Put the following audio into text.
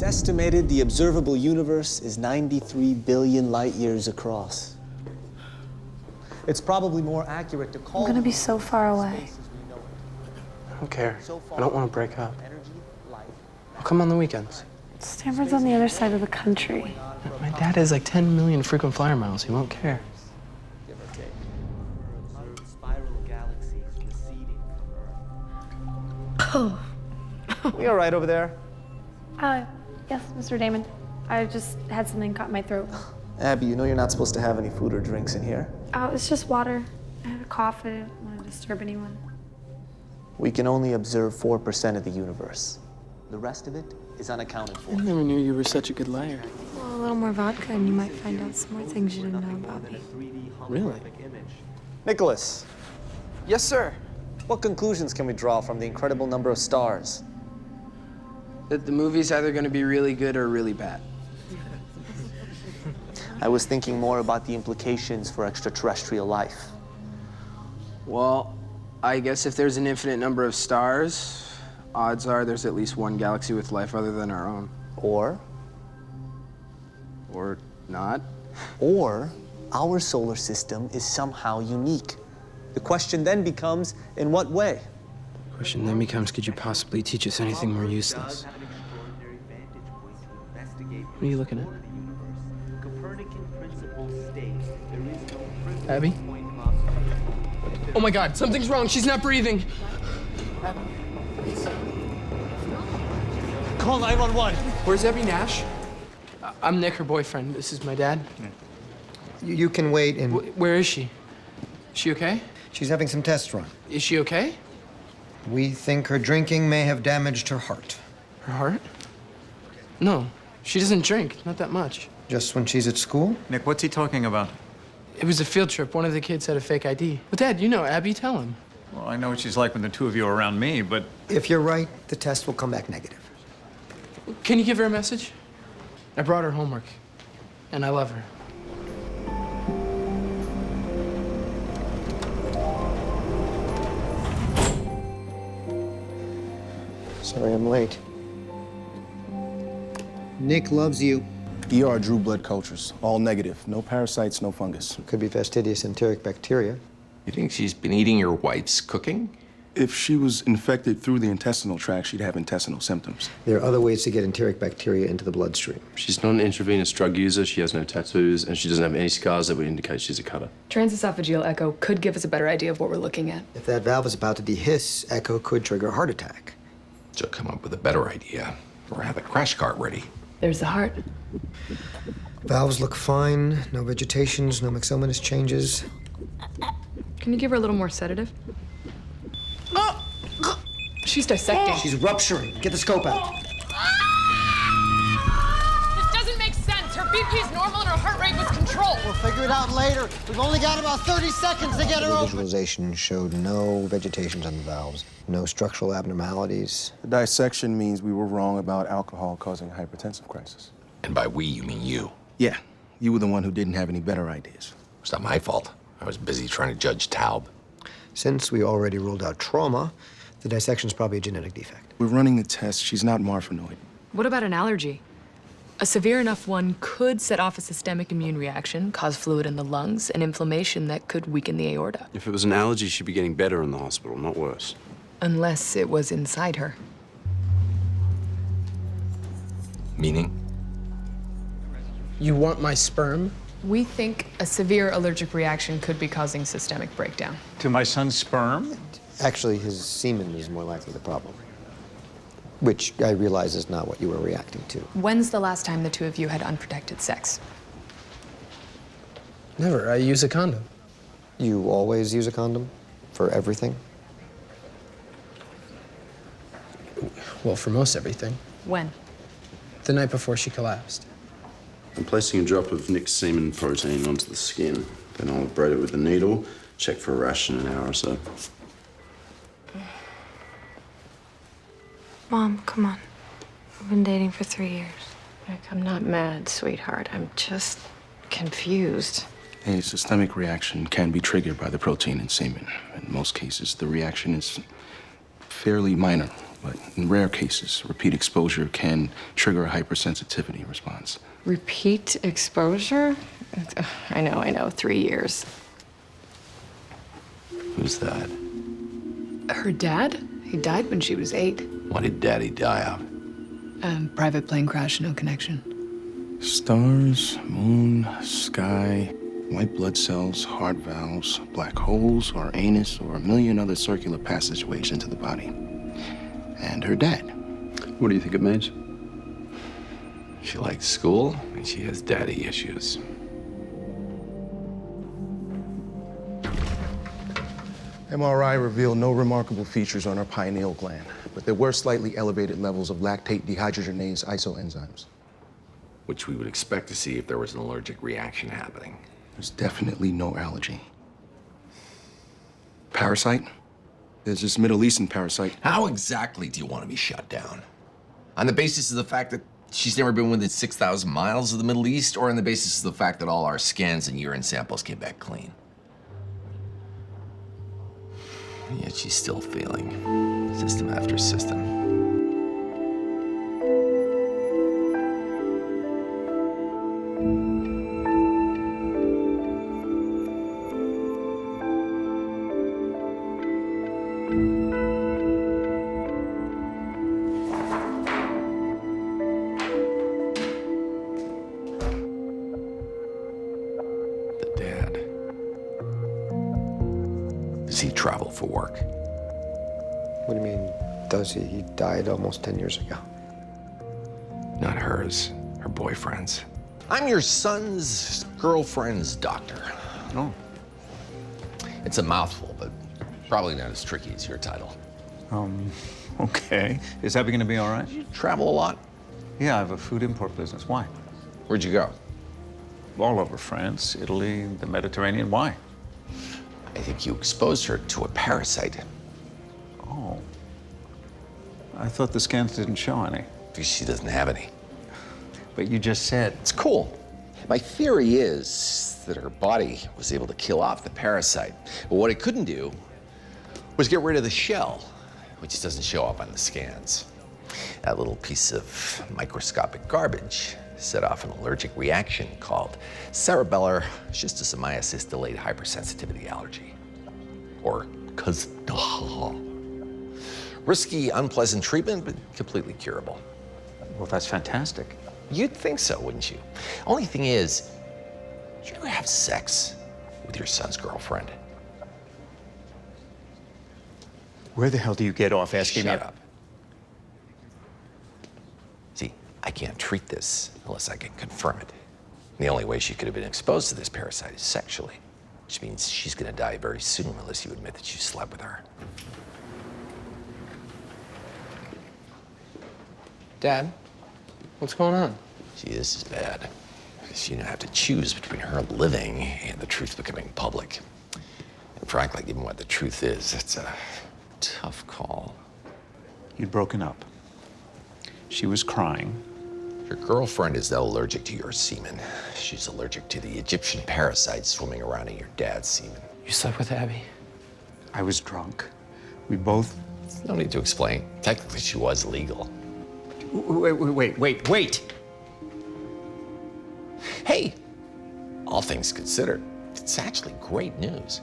estimated the observable universe is 93 billion light years across. It's probably more accurate to call... I'm gonna be so far away. I don't care. I don't want to break up. I'll come on the weekends. Stanford's on the other side of the country. My dad has like 10 million frequent flyer miles. He won't care. Give or take. Spiral galaxies receding from Earth. You all right over there? Yes, Mr. Damon. I just had something caught in my throat. Abby, you know you're not supposed to have any food or drinks in here. Oh, it's just water. I had a cough. I didn't want to disturb anyone. We can only observe 4% of the universe. The rest of it is unaccounted for. I never knew you were such a good liar. Well, a little more vodka and you might find out some more things you didn't know about me. Really? Nicholas, Yes, sir. what conclusions can we draw from the incredible number of stars? That the movie's either going to be really good or really bad. I was thinking more about the implications for extraterrestrial life. Well, I guess if there's an infinite number of stars, odds are there's at least one galaxy with life other than our own. Or not. Or our solar system is somehow unique. The question then becomes, in what way? Question then becomes, could you possibly teach us anything more useless? What are you looking at? Abby? Oh my God, something's wrong. She's not breathing. Call 911. Where's Abby Nash? I'm Nick, her boyfriend. This is my dad. You can wait and... Where is she? Is she okay? She's having some tests run. Is she okay? We think her drinking may have damaged her heart. Her heart? No, she doesn't drink. Not that much. Just when she's at school? Nick, what's he talking about? It was a field trip. One of the kids had a fake ID. But Dad, you know Abby. Tell him. Well, I know what she's like when the two of you are around me, but... If you're right, the test will come back negative. Can you give her a message? I brought her homework, and I love her. Sorry I'm late. Nick loves you. ER drew blood cultures, all negative. No parasites, no fungus. Could be fastidious enteric bacteria. You think she's been eating your wife's cooking? If she was infected through the intestinal tract, she'd have intestinal symptoms. There are other ways to get enteric bacteria into the bloodstream. She's not an intravenous drug user, she has no tattoos, and she doesn't have any scars that would indicate she's a cutter. Transesophageal echo could give us a better idea of what we're looking at. If that valve is about to dehiss, echo could trigger a heart attack. She'll come up with a better idea, or have a crash cart ready. There's the heart. Valves look fine. No vegetations, no myxomatous changes. Can you give her a little more sedative? She's dissecting. She's rupturing. Get the scope out. This doesn't make sense. Her BP's normal and her heart rate was controlled. We'll figure it out later. We've only got about 30 seconds to get her The over. visualization showed no vegetations on the valves, no structural abnormalities. The dissection means we were wrong about alcohol causing a hypertensive crisis. And by we, you mean you. Yeah, you were the one who didn't have any better ideas. It's not my fault. I was busy trying to judge Taub. Since we already ruled out trauma, the dissection's probably a genetic defect. We're running the test. She's not marfanoid. What about an allergy? A severe enough one could set off a systemic immune reaction, cause fluid in the lungs, and inflammation that could weaken the aorta. If it was an allergy, she'd be getting better in the hospital, not worse. Unless it was inside her. Meaning? You want my sperm? We think a severe allergic reaction could be causing systemic breakdown. To my son's sperm? Actually, his semen is more likely the problem, which I realize is not what you were reacting to. When's the last time the two of you had unprotected sex? Never. I use a condom. You always use a condom for everything? Well, for most everything. When? The night before she collapsed. I'm placing a drop of Nick's semen protein onto the skin. Then I'll abrade it with a needle, check for a rash in an hour or so. Mom, come on. We've been dating for 3 years. Nick, I'm not mad, sweetheart. I'm just confused. A systemic reaction can be triggered by the protein in semen. In most cases, the reaction is fairly minor. But in rare cases, repeat exposure can trigger a hypersensitivity response. Repeat exposure? I know, 3 years. Who's that? Her dad? He died when she was 8. What did Daddy die of? Private plane crash, no connection. Stars, moon, sky, white blood cells, heart valves, black holes, or anus, or a million other circular passageways into the body. And her dad. What do you think it means? She likes school, and she has daddy issues. MRI revealed no remarkable features on her pineal gland, but there were slightly elevated levels of lactate dehydrogenase isoenzymes. Which we would expect to see if there was an allergic reaction happening. There's definitely no allergy. Parasite? There's this Middle Eastern parasite. How exactly do you want to be shut down? On the basis of the fact that she's never been within 6,000 miles of the Middle East, or on the basis of the fact that all our scans and urine samples came back clean? Yet she's still failing, system after system. Does he travel for work? What do you mean, does he? He died almost 10 years ago. Not hers, her boyfriend's. I'm your son's girlfriend's doctor. Oh. It's a mouthful, but probably not as tricky as your title. Okay. Is that going to be all right? You travel a lot? Yeah, I have a food import business. Why? Where'd you go? All over France, Italy, the Mediterranean. Why? I think you exposed her to a parasite. Oh. I thought the scans didn't show any. Because she doesn't have any. But you just said. It's cool. My theory is that her body was able to kill off the parasite. But what it couldn't do was get rid of the shell, which doesn't show up on the scans. That little piece of microscopic garbage set off an allergic reaction called cerebellar schistosomiasis delayed hypersensitivity allergy, or CUSDA. Risky, unpleasant treatment, but completely curable. Well, that's fantastic. You'd think so, wouldn't you? Only thing is, did you ever have sex with your son's girlfriend? Where the hell do you get off asking me? Shut up. See, I can't treat this unless I can confirm it. The only way she could have been exposed to this parasite is sexually, which means she's gonna die very soon unless you admit that you slept with her. Dad, what's going on? See, this is bad. Because you now have to choose between her living and the truth becoming public. And frankly, given what the truth is, it's a tough call. You'd broken up. She was crying. Your girlfriend is allergic to your semen. She's allergic to the Egyptian parasite swimming around in your dad's semen. You slept with Abby? I was drunk. We both... No need to explain. Technically, she was legal. Wait. Hey, all things considered, it's actually great news.